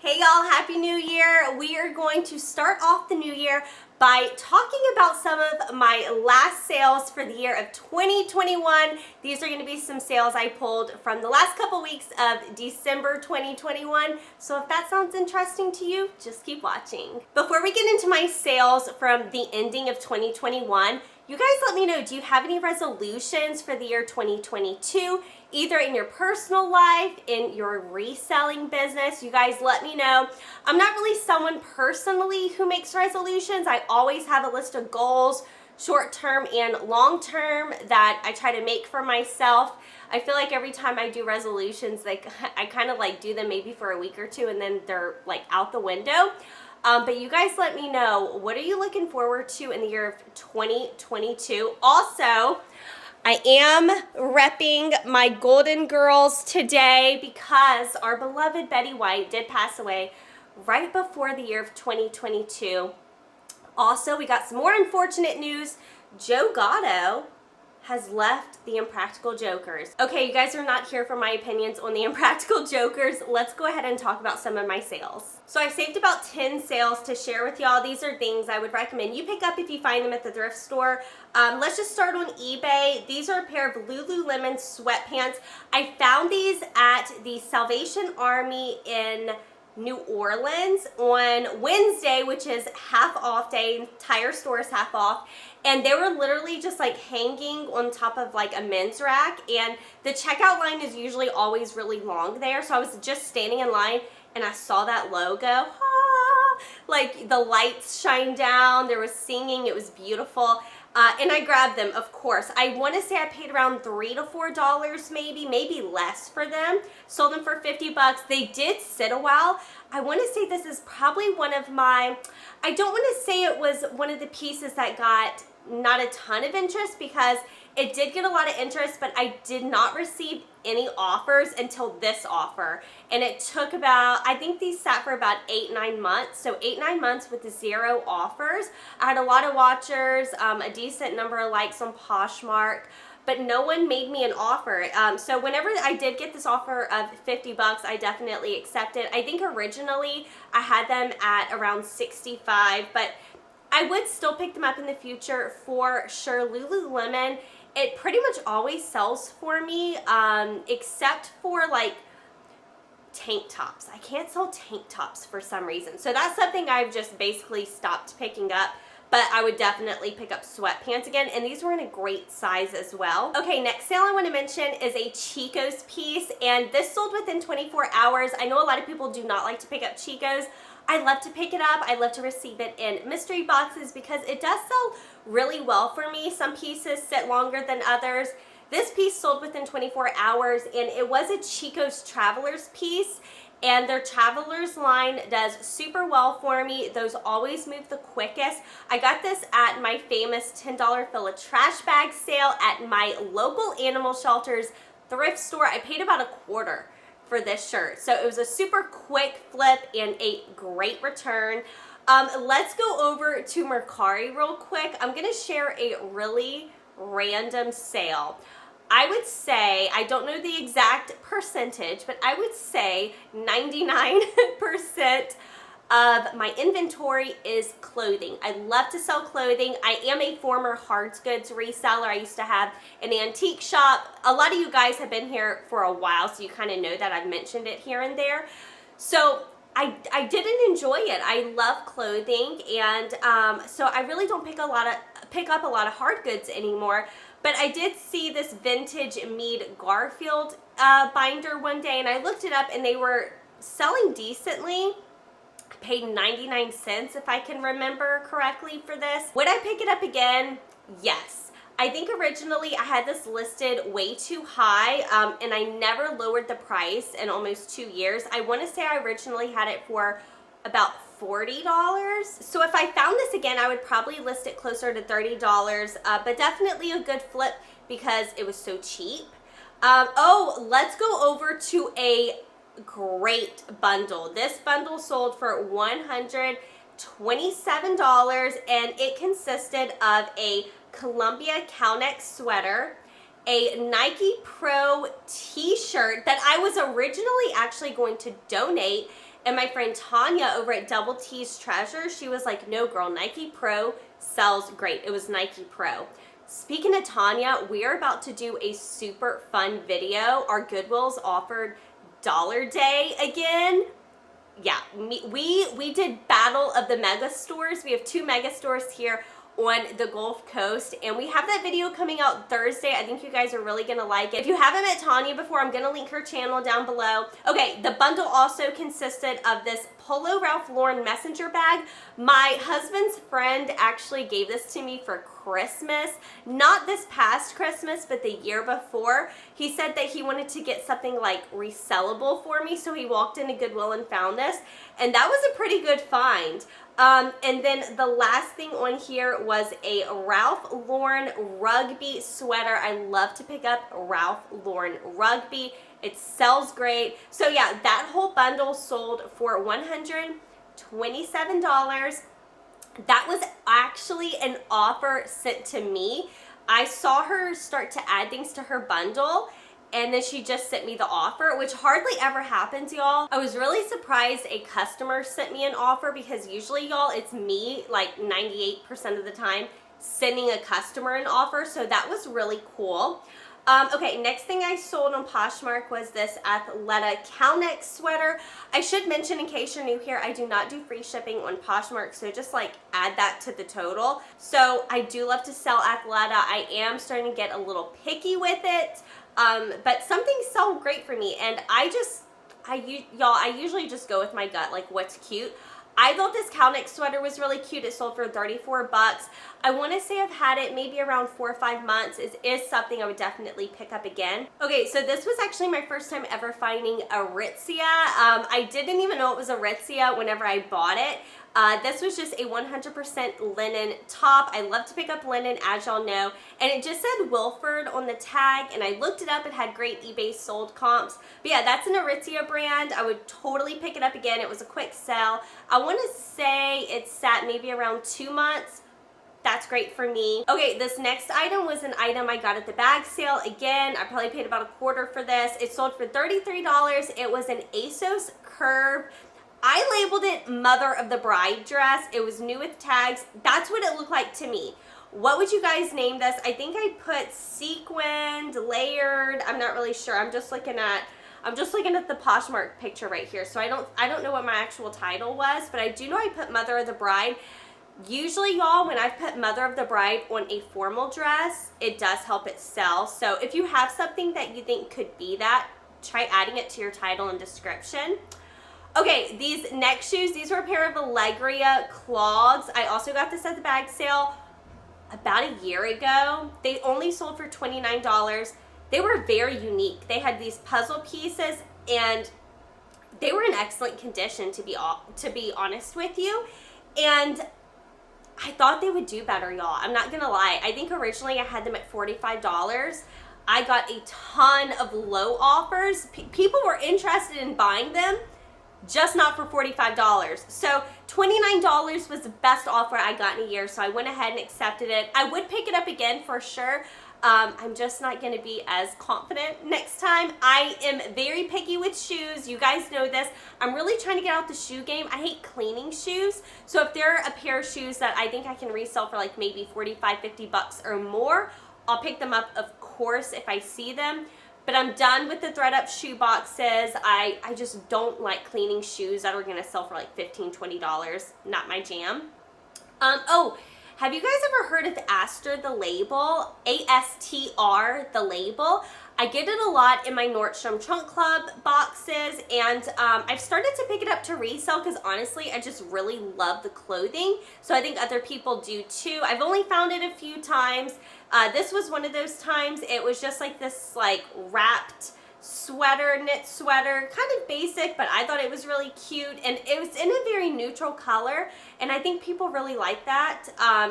Hey y'all, Happy New Year. We are going to start off the new year by talking about some of my last sales for the year of 2021. These are going to be some sales I pulled from the last couple weeks of December 2021. So if that sounds interesting to you, just keep watching. Before we get into my sales from the ending of 2021, you guys let me know, do you have any resolutions for the year 2022? Either in your personal life, in your reselling business? You guys let me know. I'm not really someone personally who makes resolutions. I always have a list of goals, short-term and long-term, that I try to make for myself. I feel like every time I do resolutions, like I kind of like do them maybe for a week or two and then they're like out the window. But you guys let me know, what are you looking forward to in the year of 2022? Also, I am repping my Golden Girls today because our beloved Betty White did pass away right before the year of 2022. Also, we got some more unfortunate news. Joe Gatto has left the Impractical Jokers. Okay, you guys are not here for my opinions on the Impractical Jokers. Let's go ahead and talk about some of my sales. So I saved about 10 sales to share with y'all. These are things I would recommend you pick up if you find them at the thrift store. Let's just start on eBay. These are a pair of Lululemon sweatpants. I found these at the Salvation Army in New Orleans on Wednesday, which is half off day. Entire store is half off, and they were literally just like hanging on top of like a men's rack, and the checkout line is usually always really long there, so I was just standing in line and I saw that logo. Like the lights shine down, there was singing, it was beautiful. And I grabbed them, of course. I want to say I paid around $3 to $4 maybe less for them. Sold them for 50 bucks. They did sit a while. I want to say this is probably one of my, I don't want to say it was one of the pieces that got not a ton of interest, because it did get a lot of interest, but I did not receive any offers until this offer. And it took about, I think these sat for about 8-9 months. So 8-9 months with the 0 offers. I had a lot of watchers, a decent number of likes on Poshmark, but no one made me an offer. So whenever I did get this offer of 50 bucks, I definitely accepted. I think originally I had them at around 65, but I would still pick them up in the future for sure. Lululemon, it pretty much always sells for me, except for like tank tops. I can't sell tank tops for some reason. So that's something I've just basically stopped picking up. But I would definitely pick up sweatpants again, and these were in a great size as well. Okay, next sale I want to mention is a Chicos piece, and this sold within 24 hours. I know a lot of people do not like to pick up Chicos. I love to pick it up. I love to receive it in mystery boxes because it does sell really well for me. Some pieces sit longer than others. This piece sold within 24 hours, and it was a Chicos Travelers piece, and their Travelers line does super well for me. Those always move the quickest. I got this at my famous $10 fill a trash bag sale at my local animal shelter's thrift store. I paid about $1.25 for this shirt. So it was a super quick flip and a great return. Let's go over to Mercari real quick. I'm going to share a really random sale. I would say, I don't know the exact percentage, but I would say 99% of my inventory is clothing. I love to sell clothing. I am a former hard goods reseller. I used to have an antique shop. A lot of you guys have been here for a while, so you kind of know that I've mentioned it here and there. So I didn't enjoy it. I love clothing, and so I really don't pick up a lot of hard goods anymore. But I did see this vintage Mead Garfield binder one day, and I looked it up, and they were selling decently. I paid 99 cents, if I can remember correctly, for this. Would I pick it up again? Yes. I think originally I had this listed way too high, and I never lowered the price in almost 2 years. I want to say I originally had it for about $40. So if I found this again, I would probably list it closer to $30, but definitely a good flip because it was so cheap. Oh, let's go over to a great bundle. This bundle sold for $127, and it consisted of a Columbia cowneck sweater, a Nike Pro t-shirt that I was originally actually going to donate, And my friend Tanya over at Double T's Treasure, she was like, no girl, Nike Pro sells great. It was Nike Pro. Speaking of Tanya, we are about to do a super fun video. Our Goodwill's offered Dollar Day again. Yeah, we did Battle of the Mega Stores. We have 2 mega stores here on the Gulf Coast, and we have that video coming out Thursday. I think you guys are really gonna like it. If you haven't met Tanya before, I'm gonna link her channel down below. Okay, the bundle also consisted of this Polo Ralph Lauren messenger bag. My husband's friend actually gave this to me for Christmas. Not this past Christmas, but the year before. He said that he wanted to get something like resellable for me, so he walked into Goodwill and found this, and that was a pretty good find. And then the last thing on here was a Ralph Lauren Rugby sweater. I love to pick up Ralph Lauren Rugby. It sells great. So yeah, that whole bundle sold for $127. That was actually an offer sent to me. I saw her start to add things to her bundle, and then she just sent me the offer, which hardly ever happens, y'all. I was really surprised a customer sent me an offer, because usually, y'all, it's me like 98% of the time sending a customer an offer, so that was really cool. Okay, next thing I sold on Poshmark was this Athleta cowneck sweater. I should mention, in case you're new here, I do not do free shipping on Poshmark, so just like add that to the total. So I do love to sell Athleta. I am starting to get a little picky with it, but some things sell great for me, and I usually just go with my gut, like what's cute. I thought this cowneck sweater was really cute. It sold for 34 bucks. I want to say I've had it maybe around 4 or 5 months. It is something I would definitely pick up again. Okay, so this was actually my first time ever finding Aritzia. I didn't even know it was Aritzia whenever I bought it. This was just a 100% linen top. I love to pick up linen, as y'all know, and it just said Wilford on the tag, and I looked it up. It had great eBay sold comps. But yeah, that's an Aritzia brand. I would totally pick it up again. It was a quick sell. I want to say it sat maybe around 2 months. That's great for me. Okay, this next item was an item I got at the bag sale. Again, I probably paid about $1/4 for this. It sold for $33. It was an ASOS Curve. I labeled it Mother of the Bride dress. It was new with tags. That's what it looked like to me. What would you guys name this? I think I put sequined, layered. I'm not really sure. I'm just looking at the Poshmark picture right here. So I don't know what my actual title was, but I do know I put Mother of the Bride. Usually, y'all, when I've put Mother of the Bride on a formal dress, it does help it sell. So if you have something that you think could be that, try adding it to your title and description. Okay, these next shoes, these were a pair of Allegria clogs. I also got this at the bag sale about a year ago. They only sold for $29. They were very unique. They had these puzzle pieces, and they were in excellent condition, to be honest with you. And I thought they would do better, y'all. I'm not gonna lie. I think originally I had them at $45. I got a ton of low offers. People were interested in buying them, just not for $45. So $29 was the best offer I got in a year, so I went ahead and accepted it. I would pick it up again for sure. I'm just not going to be as confident next time. I am very picky with shoes. You guys know this. I'm really trying to get out the shoe game. I hate cleaning shoes. So if there are a pair of shoes that I think I can resell for like maybe 45, 50 bucks or more, I'll pick them up, of course, if I see them. But I'm done with the thread-up shoe boxes. I just don't like cleaning shoes that are going to sell for like $15, $20. Not my jam. Oh, have you guys ever heard of Astor the Label? A-S-T-R the Label. I get it a lot in my Nordstrom Trunk Club boxes, and I've started to pick it up to resell because honestly, I just really love the clothing. So I think other people do too. I've only found it a few times. This was one of those times. It was just like this like wrapped sweater, knit sweater, kind of basic, but I thought it was really cute, and it was in a very neutral color, and I think people really like that.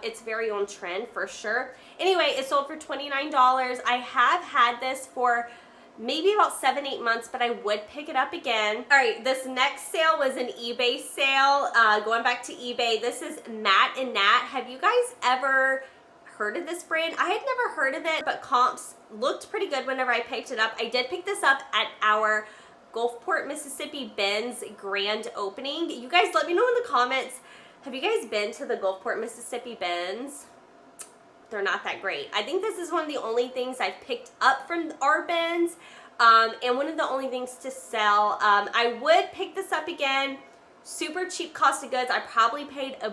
It's very on trend for sure. Anyway, it sold for $29. I have had this for maybe about 7-8 months, but I would pick it up again. All right, this next sale was an eBay sale. Going back to eBay, this is Matt and Nat. Have you guys ever heard of this brand? I had never heard of it, but comps looked pretty good whenever I picked it up. I did pick this up at our Gulfport, Mississippi Ben's grand opening. You guys let me know in the comments, have you guys been to the Gulfport, Mississippi Ben's? They're not that great. I think this is one of the only things I've picked up from our Ben's, and one of the only things to sell. I would pick this up again. Super cheap cost of goods. I probably paid $1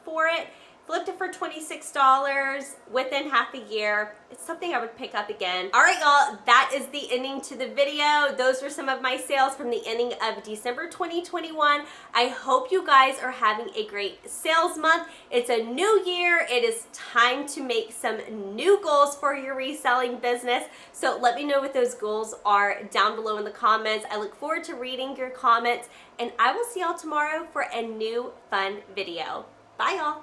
for it. Flipped it for $26 within half a year. It's something I would pick up again. All right, y'all, that is the ending to the video. Those were some of my sales from the ending of December 2021. I hope you guys are having a great sales month. It's a new year. It is time to make some new goals for your reselling business. So let me know what those goals are down below in the comments. I look forward to reading your comments, and I will see y'all tomorrow for a new fun video. Bye, y'all.